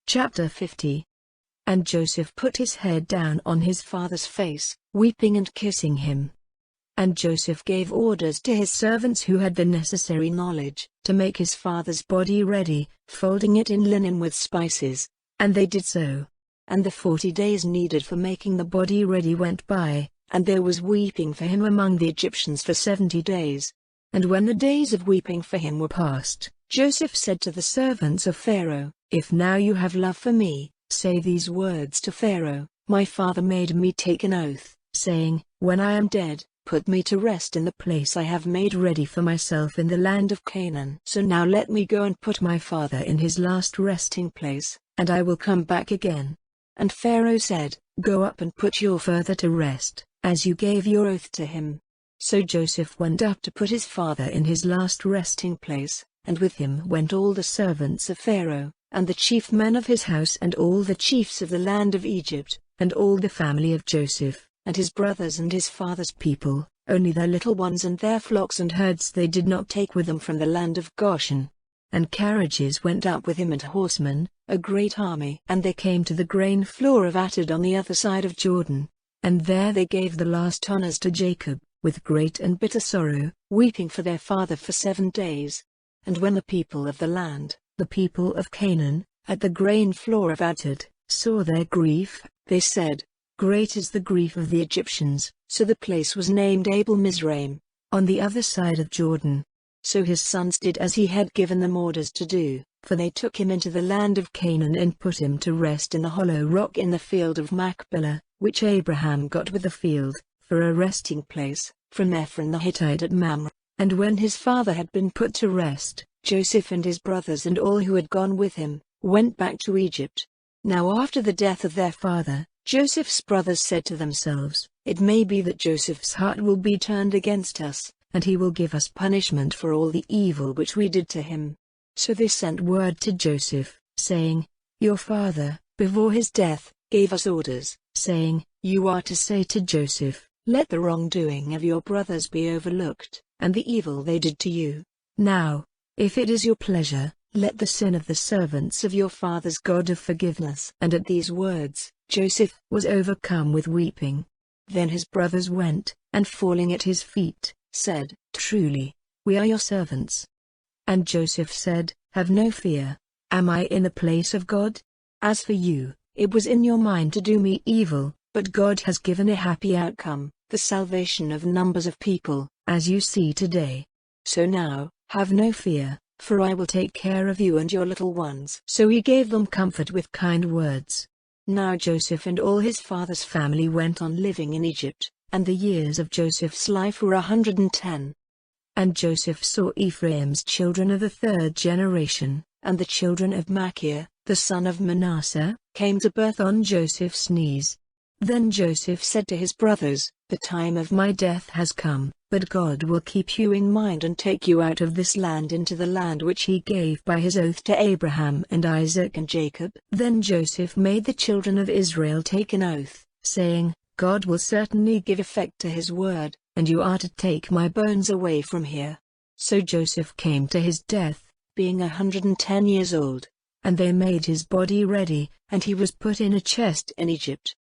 Chapter 50. And Joseph put his head down on his father's face, weeping and kissing him. And Joseph gave orders to his servants who had the necessary knowledge, to make his father's body ready, folding it in linen with spices. And they did so. And the 40 days needed for making the body ready went by, and there was weeping for him among the Egyptians for 70 days. And when the days of weeping for him were past, Joseph said to the servants of Pharaoh, "If now you have love for me, say these words to Pharaoh, my father made me take an oath, saying, when I am dead, put me to rest in the place I have made ready for myself in the land of Canaan. So now let me go and put my father in his last resting place, and I will come back again." And Pharaoh said, "Go up and put your father to rest, as you gave your oath to him." So Joseph went up to put his father in his last resting place, and with him went all the servants of Pharaoh, and the chief men of his house and all the chiefs of the land of Egypt, and all the family of Joseph, and his brothers and his father's people. Only their little ones and their flocks and herds they did not take with them from the land of Goshen. And carriages went up with him and horsemen, a great army. And they came to the grain floor of Atad on the other side of Jordan. And there they gave the last honors to Jacob, with great and bitter sorrow, weeping for their father for 7 days. And when the people of the land, the people of Canaan, at the grain floor of Atad, saw their grief, they said, "Great is the grief of the Egyptians." So the place was named Abel Mizraim, on the other side of Jordan. So his sons did as he had given them orders to do, for they took him into the land of Canaan and put him to rest in the hollow rock in the field of Machpelah, which Abraham got with the field, for a resting place, from Ephron the Hittite at Mamre. And when his father had been put to rest, Joseph and his brothers and all who had gone with him, went back to Egypt. Now after the death of their father, Joseph's brothers said to themselves, "It may be that Joseph's heart will be turned against us, and he will give us punishment for all the evil which we did to him." So they sent word to Joseph, saying, "Your father, before his death, gave us orders, saying, you are to say to Joseph, let the wrongdoing of your brothers be overlooked, and the evil they did to you. Now, if it is your pleasure, let the sin of the servants of your father's God of forgiveness." And at these words, Joseph was overcome with weeping. Then his brothers went, and falling at his feet, said, "Truly, we are your servants." And Joseph said, "Have no fear. Am I in the place of God? As for you, it was in your mind to do me evil, but God has given a happy outcome, the salvation of numbers of people, as you see today. So now, have no fear, for I will take care of you and your little ones." So he gave them comfort with kind words. Now Joseph and all his father's family went on living in Egypt, and the years of Joseph's life were 110. And Joseph saw Ephraim's children of the 3rd generation, and the children of Machir, the son of Manasseh, came to birth on Joseph's knees. Then Joseph said to his brothers, "The time of my death has come, but God will keep you in mind and take you out of this land into the land which he gave by his oath to Abraham and Isaac and Jacob." Then Joseph made the children of Israel take an oath, saying, "God will certainly give effect to his word, and you are to take my bones away from here." So Joseph came to his death, being 110 years old. And they made his body ready, and he was put in a chest in Egypt.